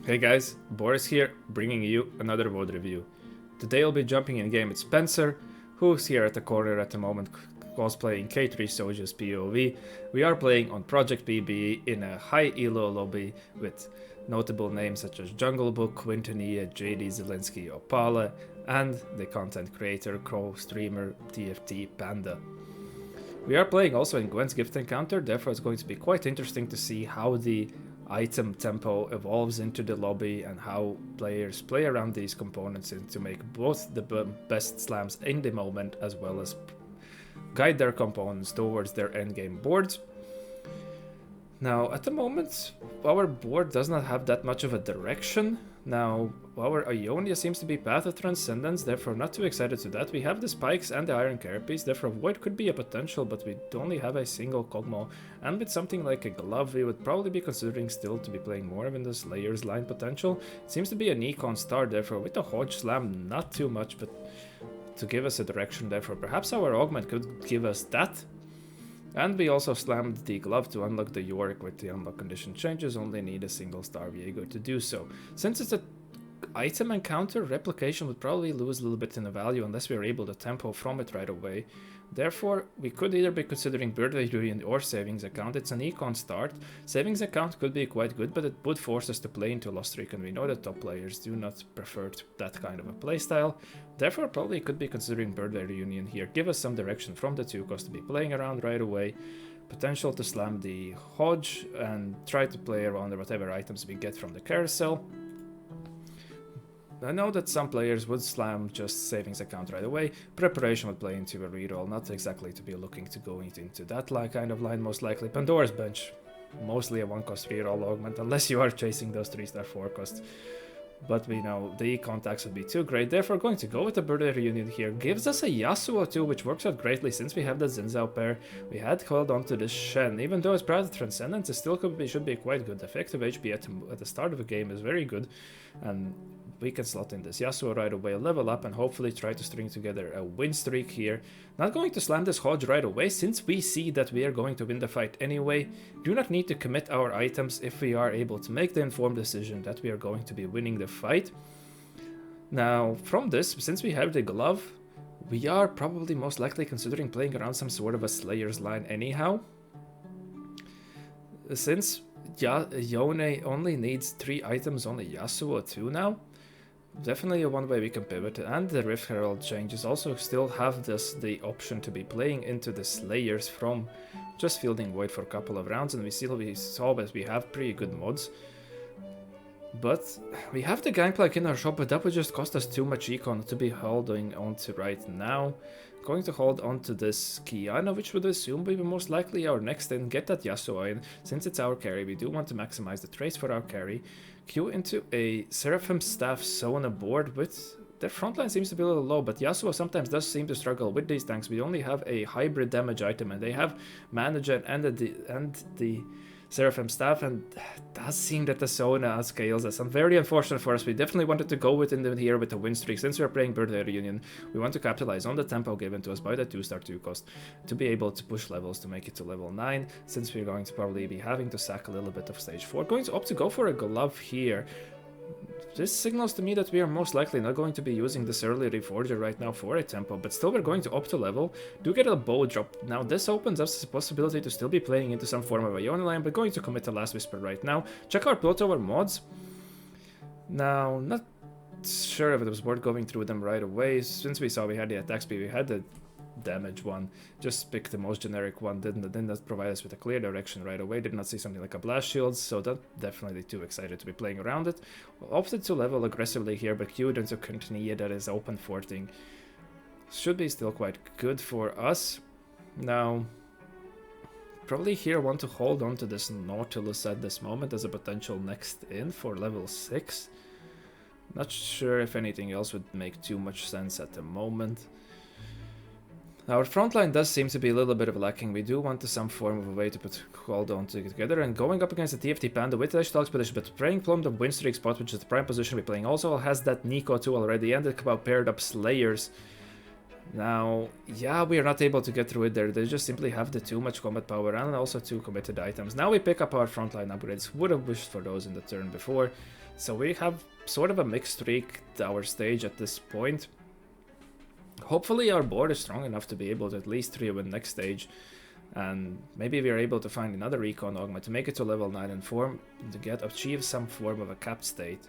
Hey guys, Boris here, bringing you another VOD review. Today I'll be jumping in game with Spencer, who's here at the corner at the moment cosplaying K3 Soja's POV. We are playing on Project PB in a high elo lobby with notable names such as Jungle Book, Quintanilla, JD Zelensky, Opala, and the content creator, co-streamer TFT Panda. We are playing also in Gwen's Gift Encounter, therefore it's going to be quite interesting to see how the item tempo evolves into the lobby and how players play around these components to make both the best slams in the moment as well as guide their components towards their endgame boards. Now at the moment our board does not have that much of a direction. Now our Ionia seems to be Path of Transcendence, therefore not too excited to that. We have the spikes and the iron carapace, therefore Void could be a potential, but we only have a single Kog'Maw, and with something like a glove we would probably be considering still to be playing more in the Slayer's line potential. It seems to be an econ start, therefore with the Hodge Slam not too much, but to give us a direction, therefore perhaps our Augment could give us that. And we also slammed the glove to unlock the Yorick with the unlock condition changes, only need a single star Viego to do so. Since it's an item encounter, replication would probably lose a little bit in the value unless we are able to tempo from it right away. Therefore, we could either be considering Birthday Reuinion or Savings Account. It's an econ start. Savings Account could be quite good, but it would force us to play into Lost Streak, and we know that top players do not prefer that kind of a playstyle. Therefore, probably could be considering Birthday Reuinion here. Give us some direction from the 2 cost to be playing around right away. Potential to slam the Hodge and try to play around whatever items we get from the carousel. I know that some players would slam just Savings Account right away. Preparation would play into a reroll, not exactly to be looking to go into that kind of line most likely. Pandora's Bench, mostly a 1-cost reroll augment, unless you are chasing those 3-star 4-cost. But we know the contacts would be too great, therefore going to go with the Birthday Reuinion here. Gives us a Yasuo too, which works out greatly since we have the Zinzao pair. We had held on to this Shen, even though it's Path of Transcendence, it still should be quite good. Effective HP at the start of a game is very good, and we can slot in this Yasuo right away, level up, and hopefully try to string together a win streak here. Not going to slam this Hodge right away, since we see that we are going to win the fight anyway. Do not need to commit our items if we are able to make the informed decision that we are going to be winning the fight. Now, from this, since we have the glove, we are probably most likely considering playing around some sort of a Slayer's line anyhow. Since Yone only needs 3 items on the Yasuo too now, definitely a one way we can pivot, and the Rift Herald changes also still have the option to be playing into the Slayers from just fielding Void for a couple of rounds, and we saw that we have pretty good mods. But we have the Gangplank in our shop, but that would just cost us too much econ to be holding on to right now. Going to hold on to this Kiana, which would assume we will most likely our next in, get that Yasuo in. Since it's our carry, we do want to maximize the trace for our carry. Queue into a Seraphim Staff Sona board with... Their frontline seems to be a little low, but Yasuo sometimes does seem to struggle with these tanks. We only have a hybrid damage item, and they have Manager and the Seraphim Staff, and it does seem that the Sona scales us. And very unfortunate for us. We definitely wanted to go with here with the win streak. Since we're playing Birthday Reuinion, we want to capitalize on the tempo given to us by the 2-star 2 cost to be able to push levels to make it to level 9, since we're going to probably be having to sack a little bit of stage 4. Going to opt to go for a glove here. This signals to me that we are most likely not going to be using this early Reforger right now for a tempo, but still we're going to opt to level. Do get a bow drop. Now this opens us the possibility to still be playing into some form of a Iona line, but going to commit the Last Whisper right now. Check our Piltover mods. Now, not sure if it was worth going through them right away. Since we saw we had the attack speed, we had the damage one, just picked the most generic one, didn't provide us with a clear direction right away, did not see something like a blast shield, so that definitely too excited to be playing around it. Opted to level aggressively here, but queued into Quintanilla that is open forting. Should be still quite good for us. Now, probably here want to hold on to this Nautilus at this moment as a potential next in for level 6. Not sure if anything else would make too much sense at the moment. Our frontline does seem to be a little bit of lacking. We do want some form of a way to hold on together, and going up against the TFT Panda with the Digital Expedition, but praying Plum the win streak spot, which is the prime position we're playing, also has that Nico too already, and the paired up Slayers. Now, yeah, we are not able to get through it there. They just simply have the too much combat power and also 2 committed items. Now we pick up our frontline upgrades. Would have wished for those in the turn before. So we have sort of a mixed streak our stage at this point. Hopefully our board is strong enough to be able to at least 3-win next stage. And maybe we are able to find another Recon Augment to make it to level 9 and to achieve some form of a capped state.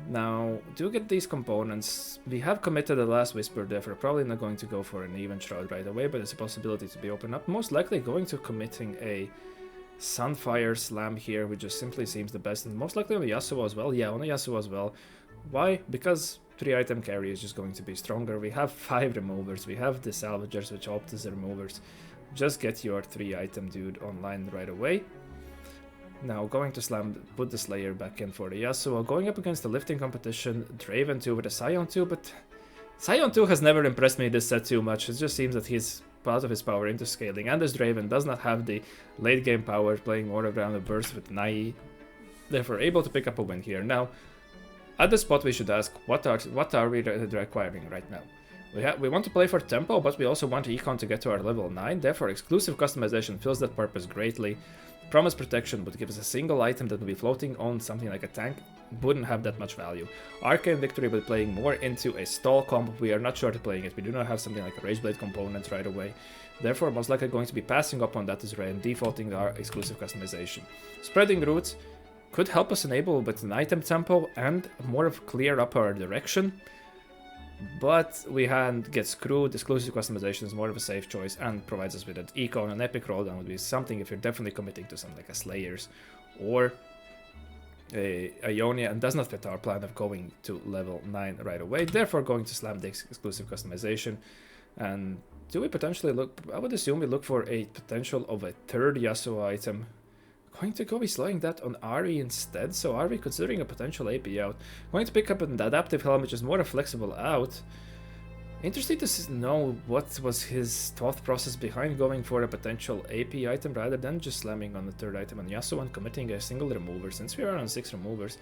Now, to get these components, we have committed the last Whisper, therefore probably not going to go for an Even Shroud right away, but there's a possibility to be opened up. Most likely going to committing a Sunfire Slam here, which just simply seems the best, and most likely on the Yasuo as well. Yeah, on the Yasuo as well. Why? Because 3-item carry is just going to be stronger. We have 5 removers, we have the Salvagers, which opt as the removers. Just get your 3-item dude online right away. Now going to slam, put the Slayer back in for the Yasuo. Going up against the lifting competition, Draven 2 with a Scion 2, but Scion 2 has never impressed me this set too much. It just seems that he's part of his power into scaling, and this Draven does not have the late game power, playing more around the burst with Nai. Therefore able to pick up a win here. Now, at this spot we should ask, what are we requiring right now? We want to play for tempo, but we also want Econ to get to our level 9, therefore exclusive customization fills that purpose greatly. Promise Protection would give us a single item that would be floating on something like a tank, wouldn't have that much value. Arcane Victory will be playing more into a stall comp, we are not sure to playing it, we do not have something like a Rageblade component right away. Therefore most likely going to be passing up on that as and defaulting our exclusive customization. Spreading Roots could help us enable with an item tempo and more of clear up our direction. But we get screwed. Exclusive customization is more of a safe choice and provides us with an Econ. An epic rolldown would be something if you're definitely committing to something like a Slayers or a Ionia, and does not fit our plan of going to level 9 right away. Therefore going to slam the exclusive customization. And do we potentially look, I would assume we look for a potential of a third Yasuo item. Going to go be slowing that on Ari instead, so are we considering a potential AP out? Going to pick up an adaptive helm, which is more a flexible out. Interesting to know what was his thought process behind going for a potential AP item rather than just slamming on the third item on Yasuo and committing a single remover. Since we are on 6 removers,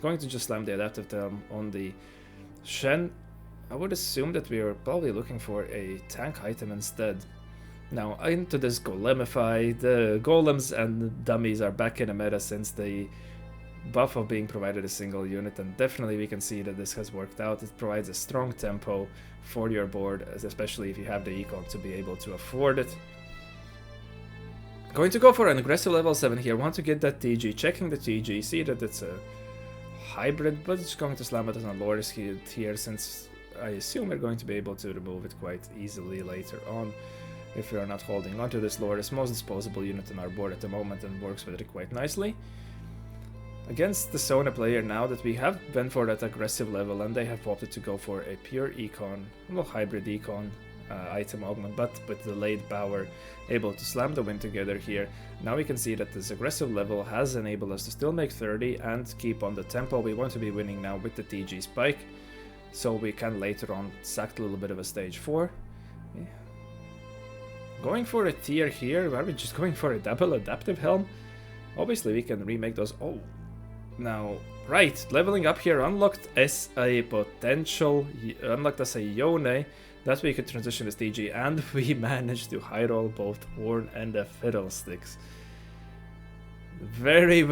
going to just slam the adaptive helm on the Shen. I would assume that we are probably looking for a tank item instead. Now, into this Golemify, the golems and dummies are back in the meta since the buff of being provided a single unit, and definitely we can see that this has worked out. It provides a strong tempo for your board, especially if you have the econ to be able to afford it. Going to go for an aggressive level 7 here, want to get that TG, checking the TG, see that it's a hybrid, but it's going to slam it on a Loris here since I assume we're going to be able to remove it quite easily later on. If we are not holding onto this Loris, most disposable unit on our board at the moment, and works with it quite nicely. Against the Sona player now that we have went for that aggressive level and they have opted to go for a pure econ, well hybrid econ item augment, but with the late power able to slam the win together here. Now we can see that this aggressive level has enabled us to still make 30 and keep on the tempo. We want to be winning now with the TG spike, so we can later on sack a little bit of a stage 4. Yeah. Going for a tier here, are we just going for a double adaptive helm? Obviously we can remake those. Oh, now, right, leveling up here unlocked as a potential, unlocked as a Yone, that we could transition as TG, and we managed to high roll both Horn and the Fiddlesticks. Very,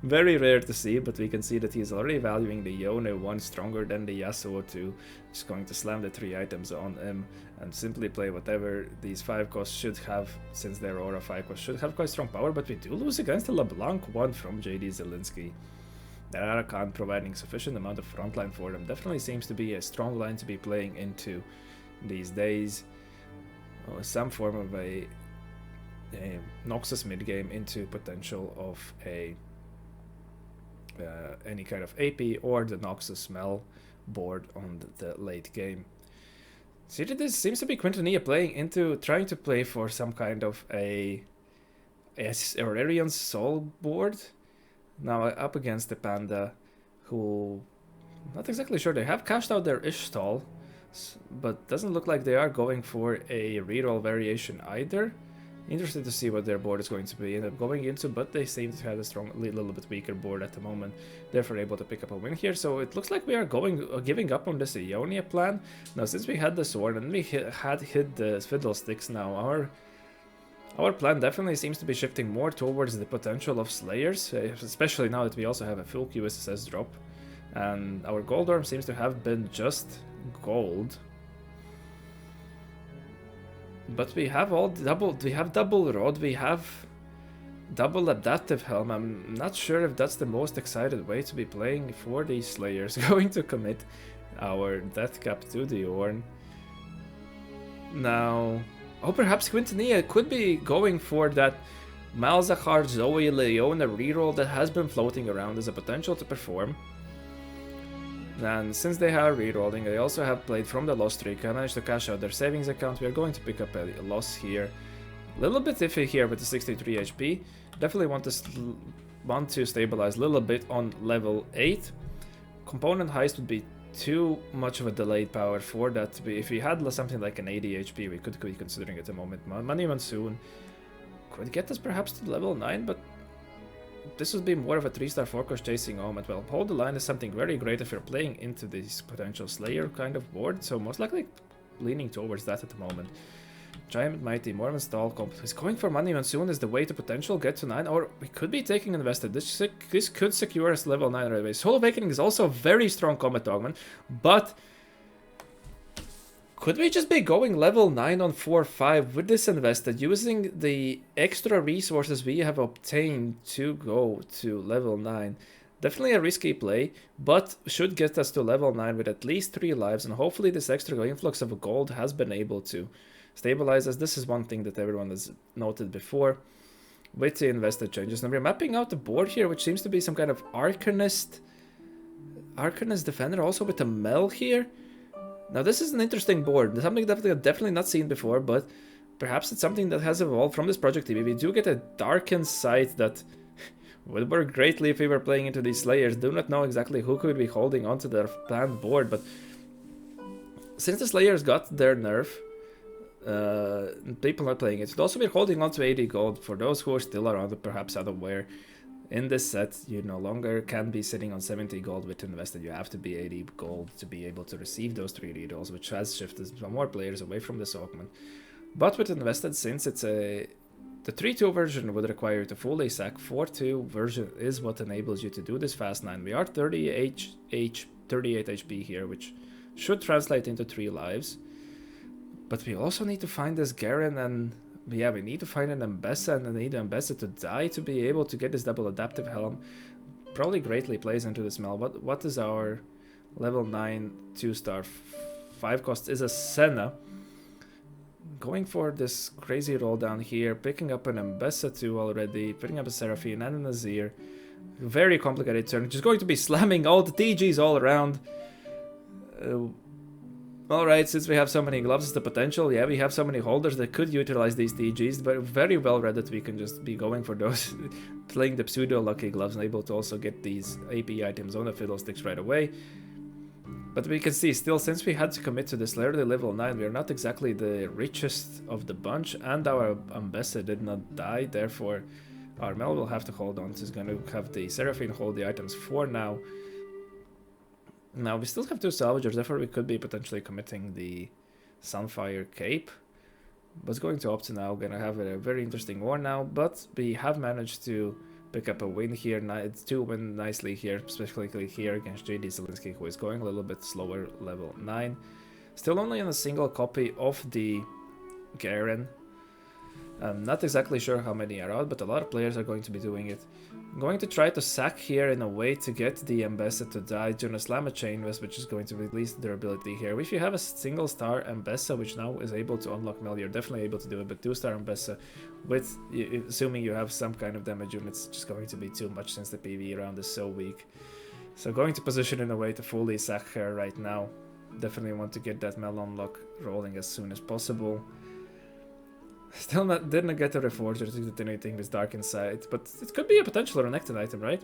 very rare to see, but we can see that he's already valuing the Yone 1 stronger than the Yasuo 2. Just going to slam the 3 items on him and simply play whatever these 5 costs should have, since their Aura 5 costs should have quite strong power, but we do lose against the LeBlanc 1 from JD Zielinski. The Arakan providing sufficient amount of frontline for them. Definitely seems to be a strong line to be playing into these days. Some form of a Noxus mid game into potential of a any kind of AP or the Noxus smell board on the late game. See that this seems to be Quintanilla playing into trying to play for some kind of a Aurelian's Soul board. Now up against the Panda, who not exactly sure, they have cashed out their Ishtal, but doesn't look like they are going for a reroll variation either. Interested to see what their board is going to be end up going into, but they seem to have a strong, little bit weaker board at the moment, therefore able to pick up a win here. So it looks like we are giving up on this Ionia plan. Now since we had the sword and we had hit the Fiddlesticks, now Our plan definitely seems to be shifting more towards the potential of Slayers, especially now that we also have a full QSSS drop. And our gold orb seems to have been just gold. But we have double rod, we have double adaptive helm. I'm not sure if that's the most excited way to be playing for these Slayers. Going to commit our death cap to the Ornn. Now, oh, perhaps Quintanilla could be going for that Malzahar Zoe Leona reroll that has been floating around as a potential to perform. And since they are rerolling, they also have played from the loss streak and managed to cash out their savings account. We are going to pick up a loss here. A little bit iffy here with the 63 HP. Definitely want to stabilize a little bit on level 8. Component heist would be too much of a delayed power for that. If we had something like an 80 HP, we could be considering at the moment. Money Monsoon could get us perhaps to level 9, but this would be more of a 3-star focus chasing home. Well, hold the line is something very great if you're playing into this potential Slayer kind of board, so most likely leaning towards that at the moment. Giant Mighty, Mormon Stall comp is going for Money Monsoon is the way to potential get to 9, or we could be taking Invested. This could secure us level 9 right away. Soul Awakening is also a very strong combat augment, but could we just be going level 9 on 4-5 with this Invested, using the extra resources we have obtained to go to level 9? Definitely a risky play, but should get us to level 9 with at least 3 lives, and hopefully this extra influx of gold has been able to stabilize us. This is one thing that everyone has noted before with the Invested changes. Now we're mapping out the board here, which seems to be some kind of Arcanist Defender, also with a Mel here. Now this is an interesting board, something that I've definitely not seen before, but perhaps it's something that has evolved from this Project TV. We do get a Darkened Sight that would work greatly if we were playing into these Slayers. Do not know exactly who could be holding onto their planned board, but since the Slayers got their nerf, people are playing it. Also, we're holding on to 80 gold. For those who are still around and perhaps unaware, in this set, you no longer can be sitting on 70 gold with Invested. You have to be 80 gold to be able to receive those 3 rerolls, which has shifted some more players away from this augment. But with Invested, since it's the 3-2 version would require you to fully sack, 4-2 version is what enables you to do this fast 9. We are 38 HP here, which should translate into 3 lives. But we also need to find this Garen, and yeah, we need to find an Ambessa, and I need an Ambessa to die to be able to get this double adaptive helm. Probably greatly plays into this Mel. What is our level 9 2-star 5 cost is a Senna. Going for this crazy roll down here, picking up an Ambessa 2 already, picking up a Seraphine and a Nazir. Very complicated turn, just going to be slamming all the TGs all around. Alright, since we have so many gloves, the potential, yeah, we have so many holders that could utilize these TGs, but very well read that we can just be going for those, playing the pseudo-lucky gloves and able to also get these AP items on the Fiddlesticks right away. But we can see, still, since we had to commit to this early level 9, we are not exactly the richest of the bunch, and our Ambessa did not die, therefore our Mel will have to hold on. So he's going to have the Seraphine hold the items for now. Now, we still have 2 salvagers, therefore we could be potentially committing the Sunfire Cape. But going to opt now, gonna have a very interesting war now, but we have managed to pick up a win here. It's 2 win nicely here, especially here against JD Zelinsky, who is going a little bit slower, level 9. Still only on a single copy of the Garen. I'm not exactly sure how many are out, but a lot of players are going to be doing it. I'm going to try to sack here in a way to get the Ambessa to die. Gonna slam a Chain Vest, which is going to release their ability here. If you have a single star Ambessa, which now is able to unlock Mel, you're definitely able to do it, but 2-star Ambessa, with assuming you have some kind of damage unit, it's just going to be too much since the PV round is so weak. So going to position in a way to fully sack her right now. Definitely want to get that Mel unlock rolling as soon as possible. Still didn't get a Reforger to do anything with Dark Insight, but it could be a potential Renekton item, right?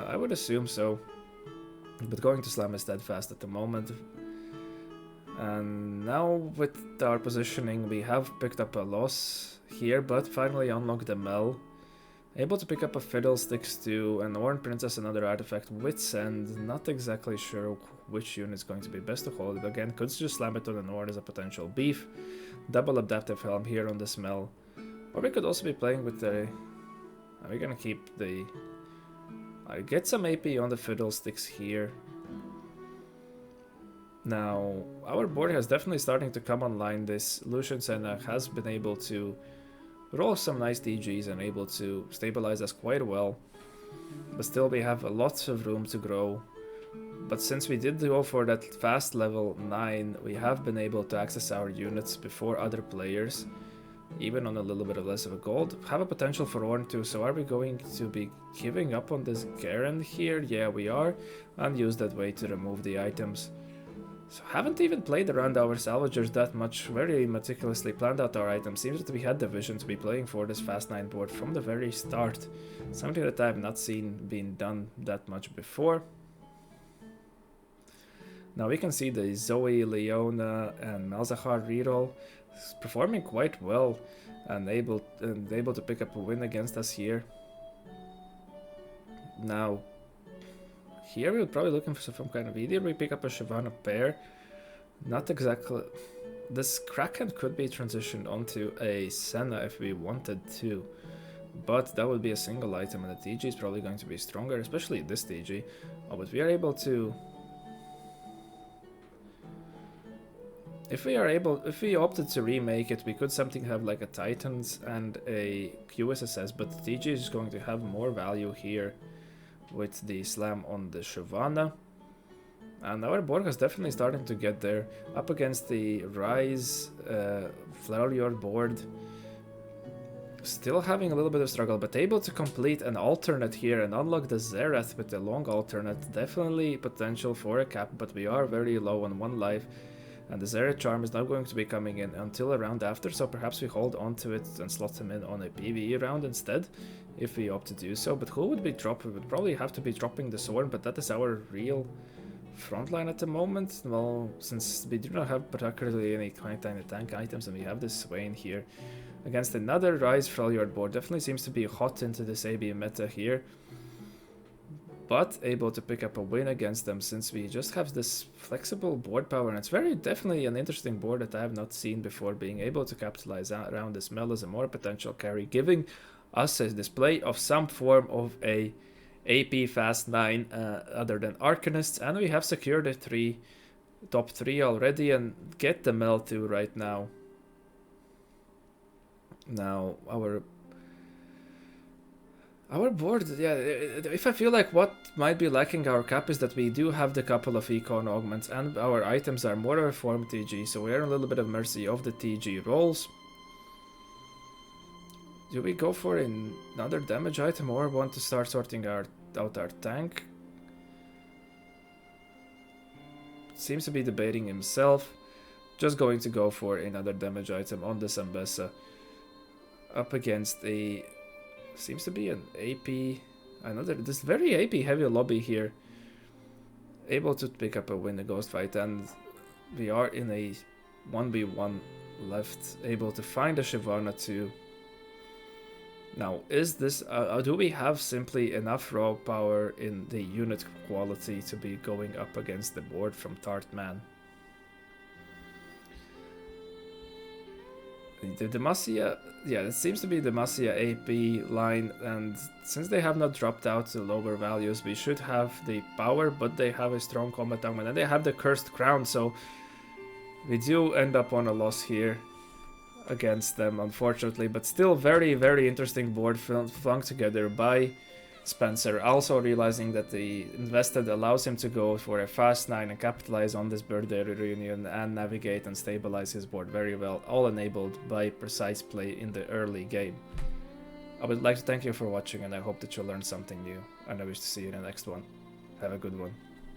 I would assume so. But going to slam is steadfast at the moment. And now with our positioning, we have picked up a loss here, but finally unlocked the Mel. Able to pick up a Fiddlesticks too, an Oran Princess, another artifact, Wits End. Not exactly sure which unit is going to be best to hold it. Again, could just slam it on an Oran as a potential beef. Double Adaptive Helm here on the smell. Or we could also be playing with the... We're gonna keep the... I get some AP on the Fiddlesticks here. Now, our board has definitely starting to come online. This Lucian Senna has been able to roll some nice DGs and able to stabilize us quite well. But still we have a lot of room to grow. But since we did go for that fast level 9, we have been able to access our units before other players. Even on a little bit of less of a gold. Have a potential for Orn too, so are we going to be giving up on this Garen here? Yeah, we are. And use that way to remove the items. So haven't even played around our salvagers that much. Very meticulously planned out our items. Seems that we had the vision to be playing for this fast 9 board from the very start. Something that I have not seen being done that much before. Now we can see the Zoe, Leona and Malzahar reroll performing quite well and able to pick up a win against us here. Now here we're probably looking for some kind of either we pick up a Shyvana pair. Not exactly. This Kraken could be transitioned onto a Senna if we wanted to, but that would be a single item and the TG is probably going to be stronger, especially this TG. Oh, but we are able to... If we opted to remake it, we could something have like a Titans and a QSSS, but the TG is going to have more value here with the slam on the Shyvana. And our board is definitely starting to get there. Up against the Rise Flarior board. Still having a little bit of struggle, but able to complete an alternate here and unlock the Zerath with the long alternate. Definitely potential for a cap, but we are very low on 1 life. And the Zerath Charm is not going to be coming in until a round after, so perhaps we hold on to it and slot him in on a PvE round instead, if we opt to do so. But who would be dropping? We would probably have to be dropping the Sword, but that is our real frontline at the moment. Well, since we do not have particularly any kind of tank items, and we have this Swain here against another Rise Freljord board, definitely seems to be hot into this AB meta here. But able to pick up a win against them since we just have this flexible board power, and it's very definitely an interesting board that I have not seen before, being able to capitalize around this Mel as a more potential carry, giving us a display of some form of a AP Fast 9 other than Arcanists, and we have secured the top 3 already and get the Mel too right now. Now our board, yeah, if I feel like what might be lacking our cap is that we do have the couple of econ augments and our items are more of a form TG, so we are a little bit of mercy of the TG rolls. Do we go for another damage item or want to start sorting out our tank? Seems to be debating himself. Just going to go for another damage item on the Zambesa. Up against a... Seems to be an AP, this very AP heavy lobby here. Able to pick up a win the ghost fight, and we are in a 1v1 left, able to find a Shyvana too. Now, is this, do we have simply enough raw power in the unit quality to be going up against the board from Tartman? The Demacia, yeah, it seems to be the Demacia AP line, and since they have not dropped out to lower values, we should have the power, but they have a strong combat augment, and they have the Cursed Crown, so we do end up on a loss here against them, unfortunately, but still very, very interesting board flung together by Spencer, also realizing that the invested allows him to go for a fast 9 and capitalize on this Birthday Reunion and navigate and stabilize his board very well, all enabled by precise play in the early game. I would like to thank you for watching, and I hope that you learned something new, and I wish to see you in the next one. Have a good one.